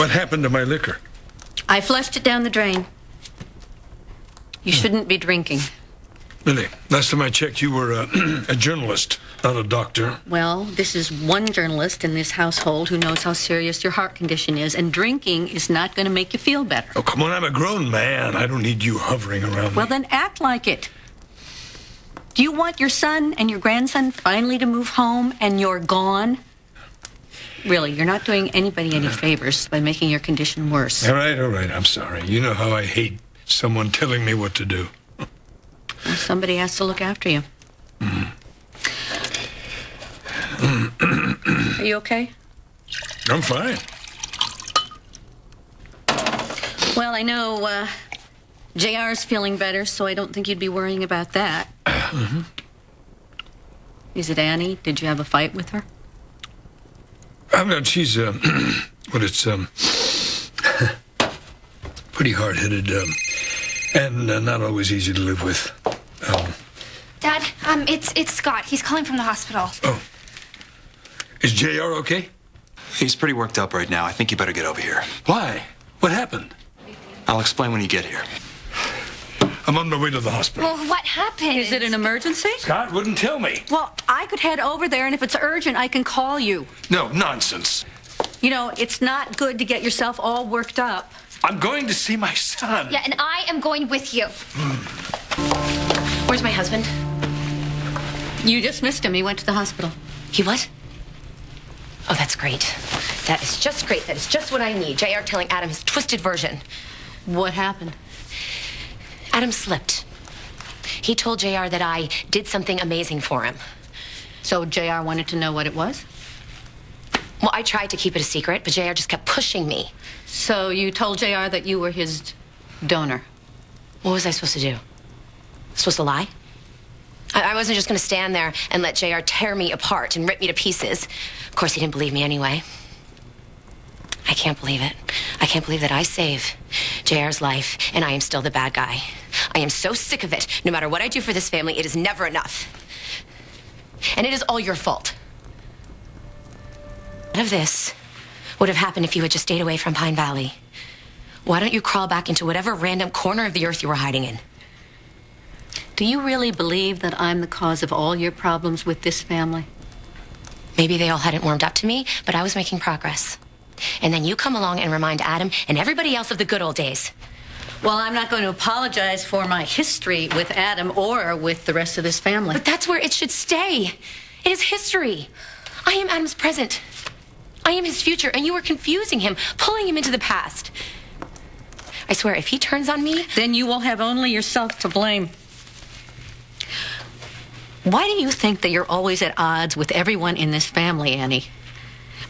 What happened to my liquor? I flushed it down the drain. You shouldn't be drinking. Really? Last time I checked, you were a journalist, not a doctor. Well, this is one journalist in this household who knows how serious your heart condition is, and drinking is not going to make you feel better. Oh, come on, I'm a grown man. I don't need you hovering around Well, me. then act like it. Do you want your son and your grandson finally to move home and you're gone? Really, you're not doing anybody any favors by making your condition worse. All right, I'm sorry. You know how I hate someone telling me what to do. Well, somebody has to look after you. Are you okay? I'm fine. Well, I know JR's feeling better, so I don't think you'd be worrying about that. Is it Annie? Did you have a fight with her? I'm not, she's, it's, pretty hard-headed, and not always easy to live with. Dad, it's Scott. He's calling from the hospital. Oh. Is JR okay? He's pretty worked up right now. I think you better get over here. Why? What happened? I'll explain when you get here. I'm on my way to the hospital. Well, what happened? Is it an emergency? Scott wouldn't tell me. Well, I could head over there, and if it's urgent, I can call you. No, nonsense. You know, it's not good to get yourself all worked up. I'm going to see my son. Yeah, and I am going with you. Where's my husband? You just missed him. He went to the hospital. He what? Oh, that's great. That is just great. That is just what I need. JR telling Adam his twisted version. What happened? Adam slipped. He told JR that I did something amazing for him. So JR wanted to know what it was? Well, I tried to keep it a secret, but JR just kept pushing me. So you told JR that you were his donor? What was I supposed to do? Supposed to lie? I wasn't just going to stand there and let JR tear me apart and rip me to pieces. Of course, he didn't believe me anyway. I can't believe it. I can't believe that I save JR's life and I am still the bad guy. I am so sick of it. No matter what I do for this family, it is never enough. And it is all your fault. None of this would have happened if you had just stayed away from Pine Valley. Why don't you crawl back into whatever random corner of the earth you were hiding in? Do you really believe that I'm the cause of all your problems with this family? Maybe they all hadn't warmed up to me, but I was making progress. And then you come along and remind Adam and everybody else of the good old days. Well, I'm not going to apologize for my history with Adam or with the rest of this family. But that's where it should stay. It is history. I am Adam's present. I am his future, and you are confusing him, pulling him into the past. I swear, if he turns on me... Then you will have only yourself to blame. Why do you think that you're always at odds with everyone in this family, Annie?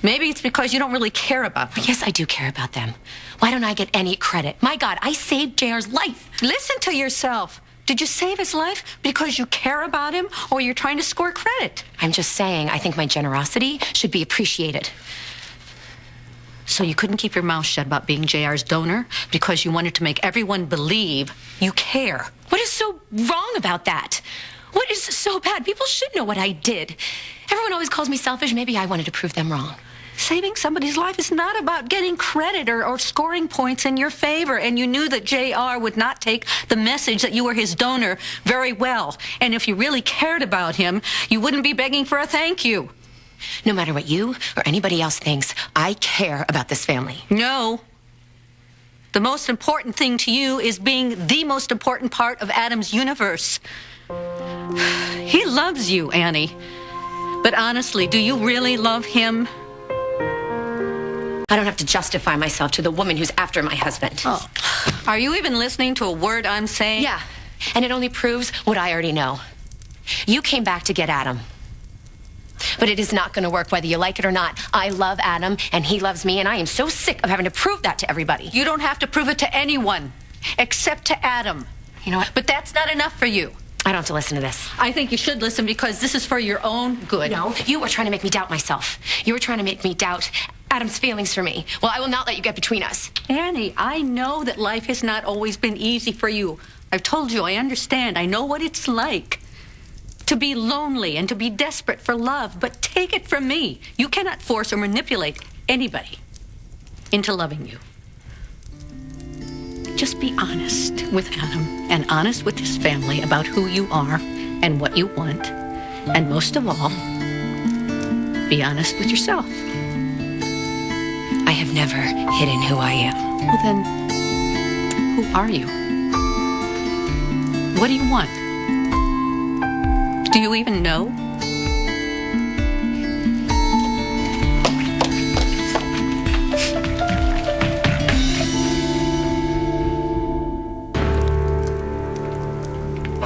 Maybe it's because you don't really care about them. Yes, I do care about them. Why don't I get any credit? My God, I saved JR's life. Listen to yourself. Did you save his life because you care about him, or you're trying to score credit? I'm just saying, I think my generosity should be appreciated. So you couldn't keep your mouth shut about being JR's donor because you wanted to make everyone believe you care. What is so wrong about that? What is so bad? People should know what I did. Everyone always calls me selfish. Maybe I wanted to prove them wrong. Saving somebody's life is not about getting credit or scoring points in your favor. And you knew that JR would not take the message that you were his donor very well. And if you really cared about him, you wouldn't be begging for a thank you. No matter what you or anybody else thinks, I care about this family. No. The most important thing to you is being the most important part of Adam's universe. He loves you, Annie. But honestly, do you really love him? I don't have to justify myself to the woman who's after my husband. Oh. Are you even listening to a word I'm saying? Yeah, and it only proves what I already know. You came back to get Adam. But it is not going to work whether you like it or not. I love Adam, and he loves me, and I am so sick of having to prove that to everybody. You don't have to prove it to anyone, except to Adam. You know what? But that's not enough for you. I don't have to listen to this. I think you should listen because this is for your own good. No, you were trying to make me doubt myself. You were trying to make me doubt Adam's feelings for me. Well, I will not let you get between us. Annie, I know that life has not always been easy for you. I've told you, I understand. I know what it's like to be lonely and to be desperate for love. But take it from me. You cannot force or manipulate anybody. into loving you. Just be honest with Adam and honest with his family about who you are and what you want. And most of all, be honest with yourself. I have never hidden who I am. Well then, who are you? What do you want? Do you even know?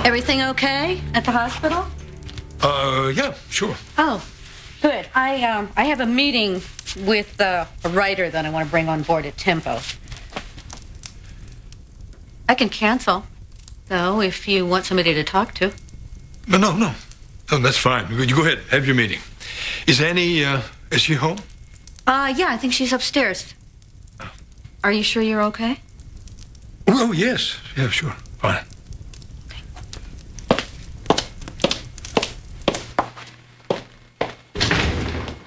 Everything okay at the hospital? Yeah, sure. Oh, good. I have a meeting with a writer that I want to bring on board at Tempo. I can cancel, though, if you want somebody to talk to. No, that's fine. You go ahead, have your meeting. Is Annie, is she home? Yeah, I think she's upstairs. Are you sure you're okay? Oh, yes. Yeah, sure. Fine.